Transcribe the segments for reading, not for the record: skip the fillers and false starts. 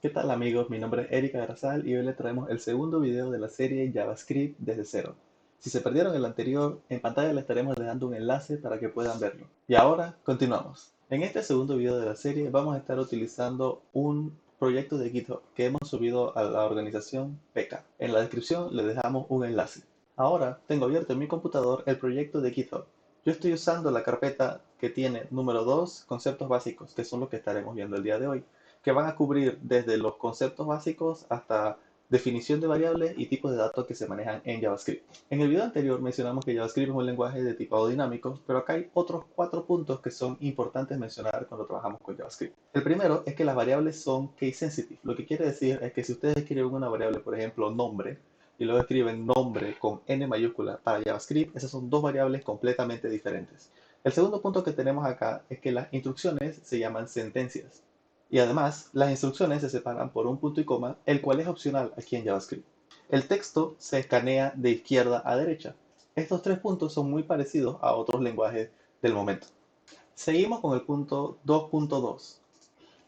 ¿Qué tal amigos? Mi nombre es Erika Garzal y hoy les traemos el segundo video de la serie JavaScript desde cero. Si se perdieron el anterior, en pantalla les estaremos dejando un enlace para que puedan verlo. Y ahora, continuamos. En este segundo video de la serie vamos a estar utilizando un proyecto de GitHub que hemos subido a la organización PK. En la descripción les dejamos un enlace. Ahora tengo abierto en mi computador el proyecto de GitHub. Yo estoy usando la carpeta que tiene número 2, conceptos básicos, que son los que estaremos viendo el día de hoy, que van a cubrir desde los conceptos básicos hasta definición de variables y tipos de datos que se manejan en JavaScript. En el video anterior mencionamos que JavaScript es un lenguaje de tipado dinámico, pero acá hay otros 4 puntos que son importantes mencionar cuando trabajamos con JavaScript. El primero es que las variables son case sensitive, lo que quiere decir es que si ustedes escriben una variable, por ejemplo, nombre, y luego escriben nombre con N mayúscula para JavaScript, esas son dos variables completamente diferentes. El segundo punto que tenemos acá es que las instrucciones se llaman sentencias. Y además, las instrucciones se separan por un punto y coma, el cual es opcional aquí en JavaScript. El texto se escanea de izquierda a derecha. Estos 3 puntos son muy parecidos a otros lenguajes del momento. Seguimos con el punto 2.2.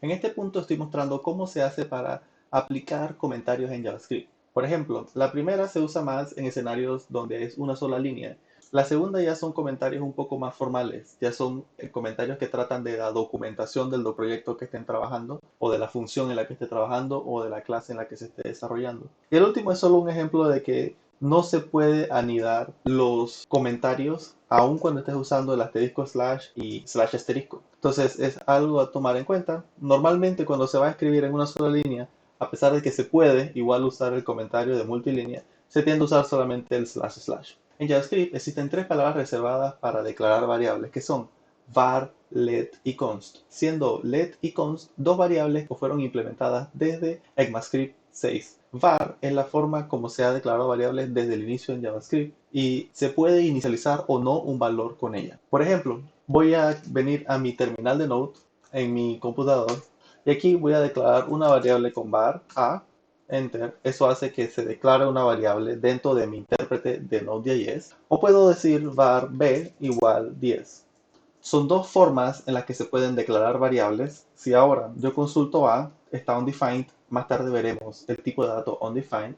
En este punto estoy mostrando cómo se hace para aplicar comentarios en JavaScript. Por ejemplo, la primera se usa más en escenarios donde es una sola línea. La segunda ya son comentarios un poco más formales, ya son comentarios que tratan de la documentación del proyecto que estén trabajando, o de la función en la que esté trabajando, o de la clase en la que se esté desarrollando. Y el último es solo un ejemplo de que no se puede anidar los comentarios aun cuando estés usando el asterisco slash y slash asterisco. Entonces es algo a tomar en cuenta. Normalmente cuando se va a escribir en una sola línea, a pesar de que se puede igual usar el comentario de multilínea, se tiende a usar solamente el slash slash. En JavaScript existen 3 palabras reservadas para declarar variables que son var, let y const, siendo let y const dos variables que fueron implementadas desde ECMAScript 6. Var es la forma como se ha declarado variables desde el inicio en JavaScript y se puede inicializar o no un valor con ella. Por ejemplo, voy a venir a mi terminal de Node en mi computador y aquí voy a declarar una variable con var a, enter. Eso hace que se declare una variable dentro de mi intérprete de Node.js. O puedo decir var b igual 10. Son dos formas en las que se pueden declarar variables. Si ahora yo consulto a, está undefined, más tarde veremos el tipo de dato undefined.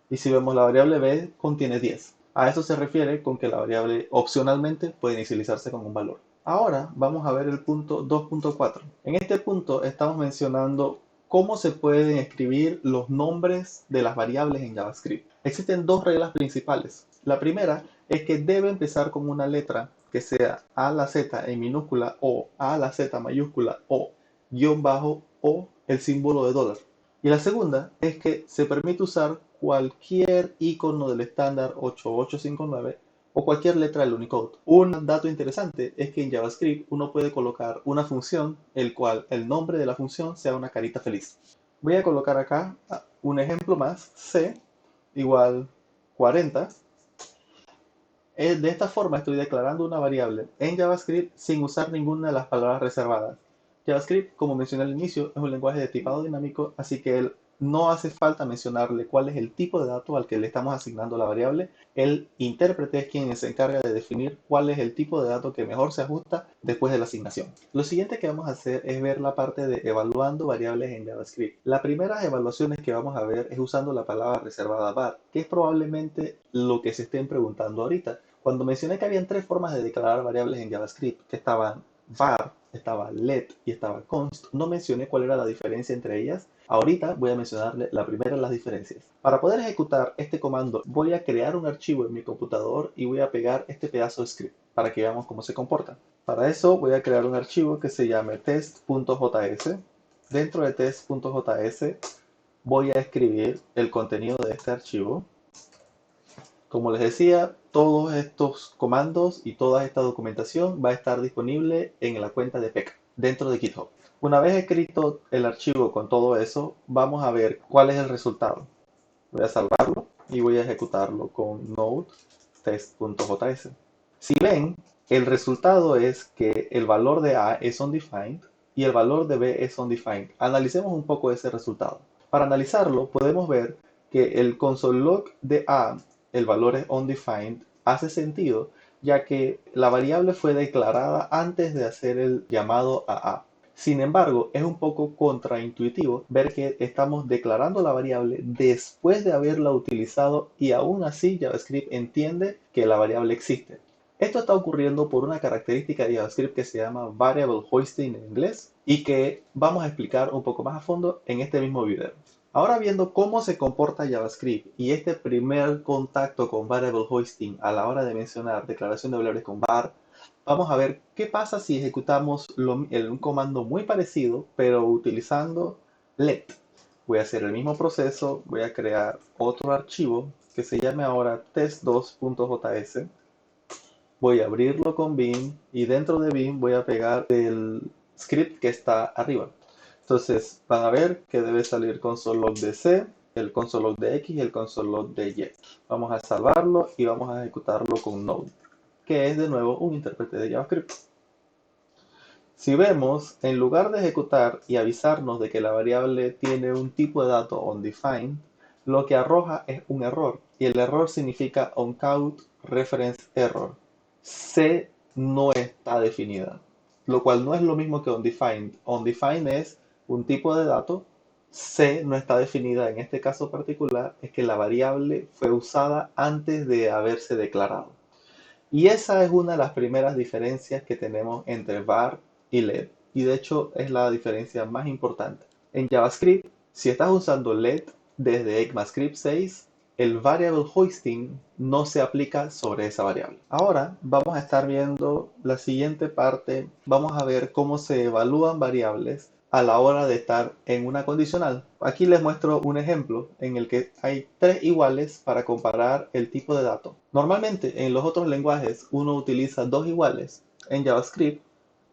Y si vemos la variable b, contiene 10. A eso se refiere con que la variable opcionalmente puede inicializarse con un valor. Ahora vamos a ver el punto 2.4. En este punto estamos mencionando cómo se pueden escribir los nombres de las variables en JavaScript. Existen dos reglas principales. La primera es que debe empezar con una letra que sea a la z en minúscula o a la z mayúscula o guión bajo o el símbolo de dólar. Y la segunda es que se permite usar cualquier icono del estándar 8859 o cualquier letra del Unicode. Un dato interesante es que en JavaScript uno puede colocar una función, el cual el nombre de la función sea una carita feliz. Voy a colocar acá un ejemplo más, c igual 40. De esta forma estoy declarando una variable en JavaScript sin usar ninguna de las palabras reservadas. JavaScript, como mencioné al inicio, es un lenguaje de tipado dinámico, así que no hace falta mencionarle cuál es el tipo de dato al que le estamos asignando la variable. El intérprete es quien se encarga de definir cuál es el tipo de dato que mejor se ajusta después de la asignación. Lo siguiente que vamos a hacer es ver la parte de evaluando variables en JavaScript. Las primeras evaluaciones que vamos a ver es usando la palabra reservada var, que es probablemente lo que se estén preguntando ahorita. Cuando mencioné que habían 3 formas de declarar variables en JavaScript, que estaban var, estaba let y estaba const, no mencioné cuál era la diferencia entre ellas. Ahorita voy a mencionarle la primera de las diferencias. Para poder ejecutar este comando, voy a crear un archivo en mi computador y voy a pegar este pedazo de script para que veamos cómo se comporta. Para eso voy a crear un archivo que se llame test.js. Dentro de test.js voy a escribir el contenido de este archivo. Como les decía, todos estos comandos y toda esta documentación va a estar disponible en la cuenta de PECA, dentro de GitHub. Una vez escrito el archivo con todo eso, vamos a ver cuál es el resultado. Voy a salvarlo y voy a ejecutarlo con node test.js. Si ven, el resultado es que el valor de A es undefined y el valor de B es undefined. Analicemos un poco ese resultado. Para analizarlo, podemos ver que el console log de A, el valor es undefined, hace sentido, ya que la variable fue declarada antes de hacer el llamado a A. Sin embargo, es un poco contraintuitivo ver que estamos declarando la variable después de haberla utilizado y aún así JavaScript entiende que la variable existe. Esto está ocurriendo por una característica de JavaScript que se llama Variable Hoisting en inglés y que vamos a explicar un poco más a fondo en este mismo video. Ahora viendo cómo se comporta JavaScript y este primer contacto con Variable Hoisting a la hora de mencionar declaración de variables con var, vamos a ver qué pasa si ejecutamos un comando muy parecido, pero utilizando let. Voy a hacer el mismo proceso, voy a crear otro archivo que se llame ahora test2.js. Voy a abrirlo con Vim y dentro de Vim voy a pegar el script que está arriba. Entonces van a ver que debe salir console.log de C, el console.log de X y el console.log de Y. Vamos a salvarlo y vamos a ejecutarlo con Node, que es de nuevo un intérprete de JavaScript. Si vemos, en lugar de ejecutar y avisarnos de que la variable tiene un tipo de dato undefined, lo que arroja es un error, y el error significa uncaught reference error. C no está definida, lo cual no es lo mismo que undefined. Undefined es un tipo de dato, C no está definida en este caso particular, es que la variable fue usada antes de haberse declarado. Y esa es una de las primeras diferencias que tenemos entre var y let. Y de hecho es la diferencia más importante. En JavaScript, si estás usando let desde ECMAScript 6, el variable hoisting no se aplica sobre esa variable. Ahora vamos a estar viendo la siguiente parte. Vamos a ver cómo se evalúan variables a la hora de estar en una condicional. Aquí les muestro un ejemplo en el que hay tres iguales para comparar el tipo de dato. Normalmente en los otros lenguajes uno utiliza dos iguales. En JavaScript,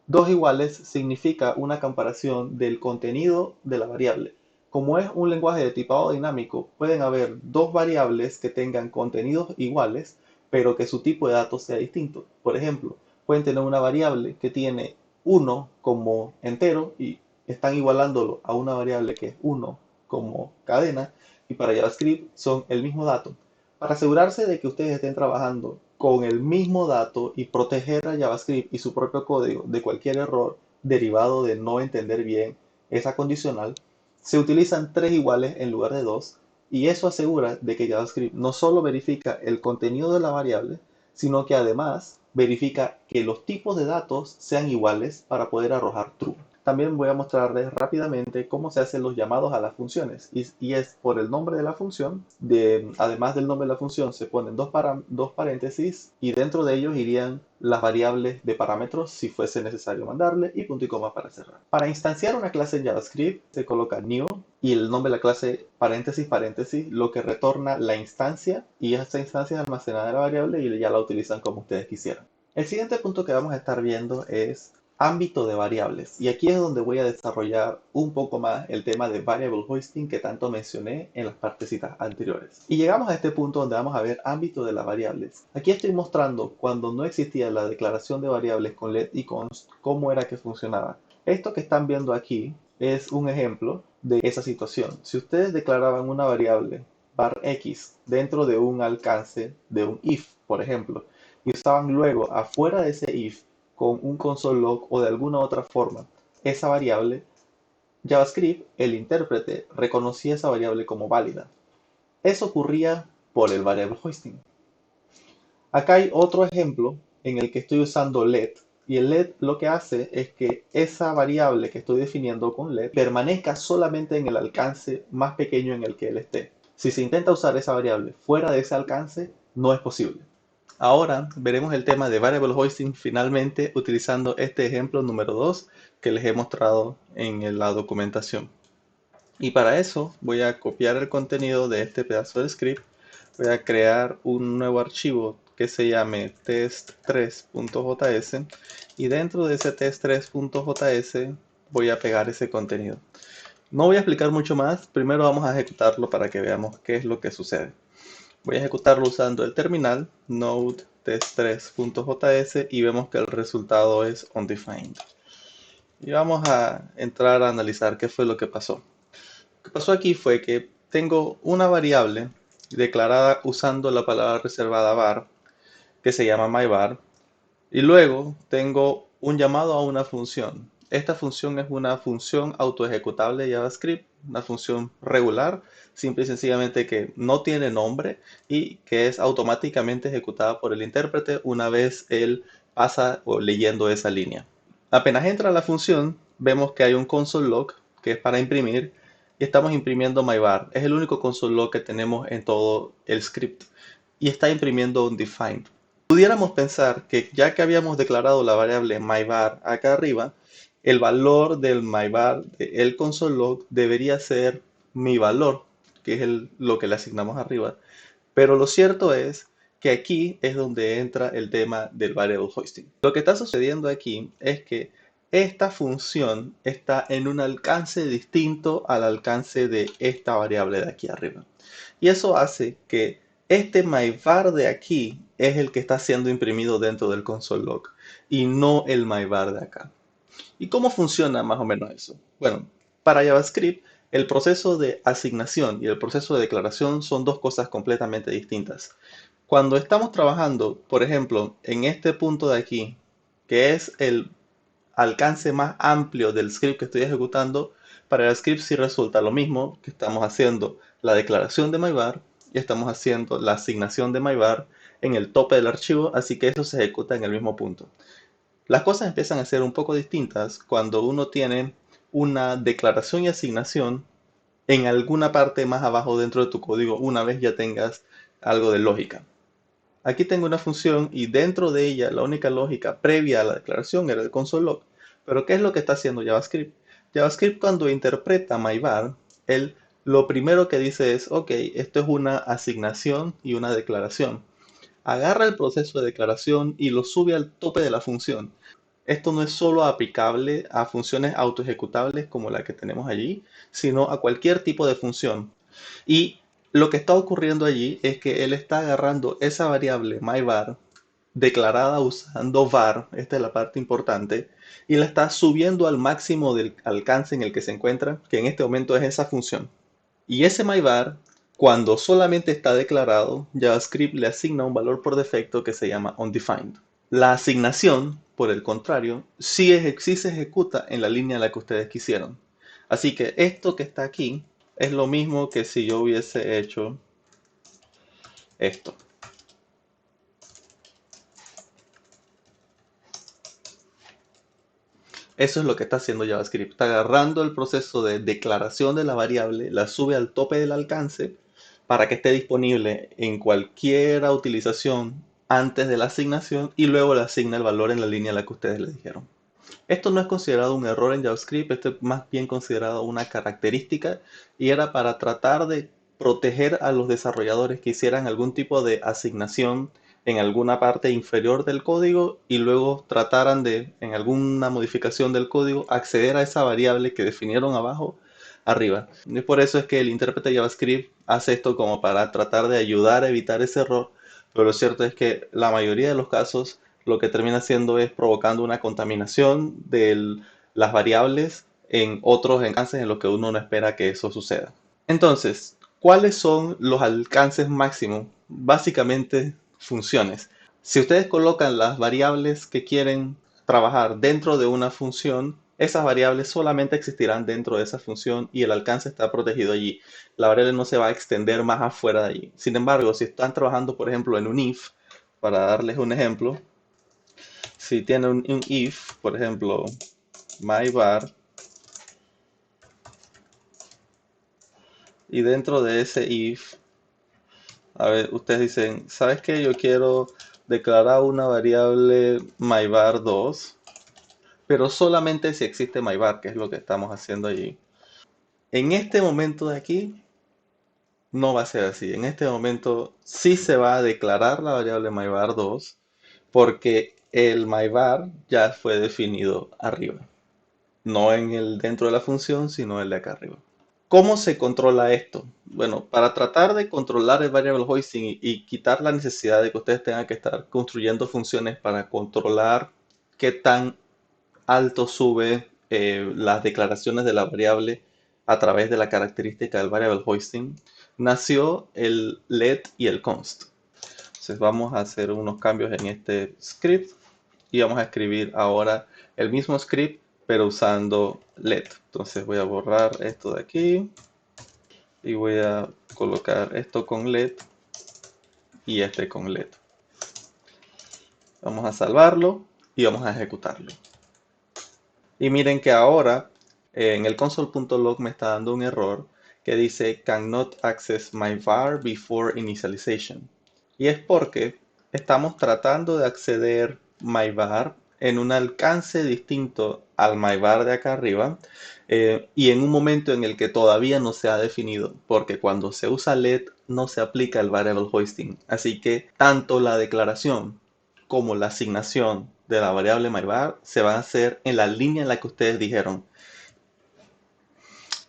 dos iguales significa una comparación del contenido de la variable. Como es un lenguaje de tipado dinámico, pueden haber dos variables que tengan contenidos iguales, pero que su tipo de datos sea distinto. Por ejemplo, pueden tener una variable que tiene 1 como entero y están igualándolo a una variable que es 1 como cadena, y para JavaScript son el mismo dato. Para asegurarse de que ustedes estén trabajando con el mismo dato y proteger a JavaScript y su propio código de cualquier error derivado de no entender bien esa condicional, se utilizan tres iguales en lugar de dos, y eso asegura de que JavaScript no solo verifica el contenido de la variable, sino que además verifica que los tipos de datos sean iguales para poder arrojar true. También voy a mostrarles rápidamente cómo se hacen los llamados a las funciones. Y es por el nombre de la función. Además del nombre de la función se ponen dos paréntesis y dentro de ellos irían las variables de parámetros si fuese necesario mandarle y punto y coma para cerrar. Para instanciar una clase en JavaScript se coloca new y el nombre de la clase paréntesis paréntesis, lo que retorna la instancia, y esta instancia es almacenada en la variable y ya la utilizan como ustedes quisieran. El siguiente punto que vamos a estar viendo es ámbito de variables, y aquí es donde voy a desarrollar un poco más el tema de variable hoisting que tanto mencioné en las partecitas anteriores. Y llegamos a este punto donde vamos a ver ámbito de las variables. Aquí estoy mostrando cuando no existía la declaración de variables con let y const, cómo era que funcionaba. Esto que están viendo aquí es un ejemplo de esa situación. Si ustedes declaraban una variable var x dentro de un alcance de un if, por ejemplo, y usaban luego afuera de ese if con un console.log o de alguna otra forma esa variable, JavaScript, el intérprete, reconocía esa variable como válida. Eso ocurría por el variable hoisting. Acá hay otro ejemplo en el que estoy usando let, y el let lo que hace es que esa variable que estoy definiendo con let permanezca solamente en el alcance más pequeño en el que él esté. Si se intenta usar esa variable fuera de ese alcance, no es posible. Ahora veremos el tema de variable hoisting finalmente utilizando este ejemplo número 2 que les he mostrado en la documentación. Y para eso voy a copiar el contenido de este pedazo de script. Voy a crear un nuevo archivo que se llame test3.js y dentro de ese test3.js voy a pegar ese contenido. No voy a explicar mucho más, primero vamos a ejecutarlo para que veamos qué es lo que sucede. Voy a ejecutarlo usando el terminal node test3.js y vemos que el resultado es undefined. Y vamos a entrar a analizar qué fue lo que pasó. Lo que pasó aquí fue que tengo una variable declarada usando la palabra reservada var, que se llama myVar, y luego tengo un llamado a una función. Esta función es una función autoejecutable de JavaScript, una función regular, simple y sencillamente que no tiene nombre y que es automáticamente ejecutada por el intérprete una vez él pasa o leyendo esa línea. Apenas entra la función, vemos que hay un console log que es para imprimir y estamos imprimiendo myvar. Es el único console log que tenemos en todo el script y está imprimiendo undefined. Pudiéramos pensar que ya que habíamos declarado la variable myvar acá arriba, el valor del myvar del console log debería ser mi valor, que es lo que le asignamos arriba. Pero lo cierto es que aquí es donde entra el tema del variable hoisting. Lo que está sucediendo aquí es que esta función está en un alcance distinto al alcance de esta variable de aquí arriba. Y eso hace que este myvar de aquí es el que está siendo imprimido dentro del console log y no el myvar de acá. ¿Y cómo funciona más o menos eso? Bueno, para JavaScript, el proceso de asignación y el proceso de declaración son dos cosas completamente distintas. Cuando estamos trabajando, por ejemplo, en este punto de aquí, que es el alcance más amplio del script que estoy ejecutando, para el script sí resulta lo mismo, que estamos haciendo la declaración de myvar y estamos haciendo la asignación de myvar en el tope del archivo, así que eso se ejecuta en el mismo punto. Las cosas empiezan a ser un poco distintas cuando uno tiene una declaración y asignación en alguna parte más abajo dentro de tu código una vez ya tengas algo de lógica. Aquí tengo una función y dentro de ella la única lógica previa a la declaración era el console log. Pero ¿qué es lo que está haciendo JavaScript? JavaScript cuando interpreta myvar, él lo primero que dice es, ok, esto es una asignación y una declaración. Agarra el proceso de declaración y lo sube al tope de la función. Esto no es solo aplicable a funciones autoejecutables como la que tenemos allí, sino a cualquier tipo de función. Y lo que está ocurriendo allí es que él está agarrando esa variable myvar declarada usando var, esta es la parte importante, y la está subiendo al máximo del alcance en el que se encuentra, que en este momento es esa función. Y ese myvar, cuando solamente está declarado, JavaScript le asigna un valor por defecto que se llama undefined. La asignación, por el contrario, sí se ejecuta en la línea en la que ustedes quisieron. Así que esto que está aquí es lo mismo que si yo hubiese hecho esto. Eso es lo que está haciendo JavaScript. Está agarrando el proceso de declaración de la variable, la sube al tope del alcance para que esté disponible en cualquier utilización antes de la asignación y luego le asigna el valor en la línea en la que ustedes le dijeron. Esto no es considerado un error en JavaScript, esto es más bien considerado una característica y era para tratar de proteger a los desarrolladores que hicieran algún tipo de asignación en alguna parte inferior del código y luego trataran de, en alguna modificación del código, acceder a esa variable que definieron abajo, arriba. Y por eso es que el intérprete de JavaScript hace esto como para tratar de ayudar a evitar ese error, pero lo cierto es que la mayoría de los casos lo que termina haciendo es provocando una contaminación de las variables en otros alcances en los que uno no espera que eso suceda. Entonces, ¿cuáles son los alcances máximos? Básicamente, funciones. Si ustedes colocan las variables que quieren trabajar dentro de una función, esas variables solamente existirán dentro de esa función y el alcance está protegido allí. La variable no se va a extender más afuera de allí. Sin embargo, si están trabajando, por ejemplo, en un if, para darles un ejemplo, si tienen un if, por ejemplo, myvar, y dentro de ese if, a ver, ustedes dicen, ¿sabes qué? Yo quiero declarar una variable myvar2, pero solamente si existe myvar, que es lo que estamos haciendo allí. En este momento de aquí, no va a ser así. En este momento sí se va a declarar la variable myvar2, porque el myvar ya fue definido arriba. No en el dentro de la función, sino el de acá arriba. ¿Cómo se controla esto? Bueno, para tratar de controlar el variable hoisting y quitar la necesidad de que ustedes tengan que estar construyendo funciones para controlar qué tan alto sube las declaraciones de la variable a través de la característica del variable hoisting, nació el let y el const. Entonces vamos a hacer unos cambios en este script y vamos a escribir ahora el mismo script pero usando LED. Entonces voy a borrar esto de aquí y voy a colocar esto con LED y este con LED. Vamos a salvarlo y vamos a ejecutarlo. Y miren que ahora en el console.log me está dando un error que dice cannot access my var before initialization. Y es porque estamos tratando de acceder myvar en un alcance distinto al myvar de acá arriba y en un momento en el que todavía no se ha definido, porque cuando se usa LED no se aplica el variable hoisting. Así que tanto la declaración como la asignación de la variable myvar se van a hacer en la línea en la que ustedes dijeron.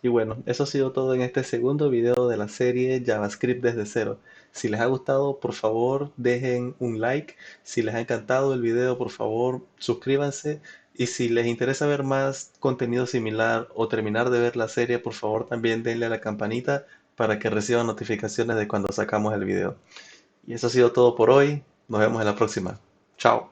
Y bueno, eso ha sido todo en este segundo video de la serie JavaScript desde cero. Si les ha gustado, por favor, dejen un like. Si les ha encantado el video, por favor, suscríbanse. Y si les interesa ver más contenido similar o terminar de ver la serie, por favor, también denle a la campanita para que reciban notificaciones de cuando sacamos el video. Y eso ha sido todo por hoy. Nos vemos en la próxima. Chao.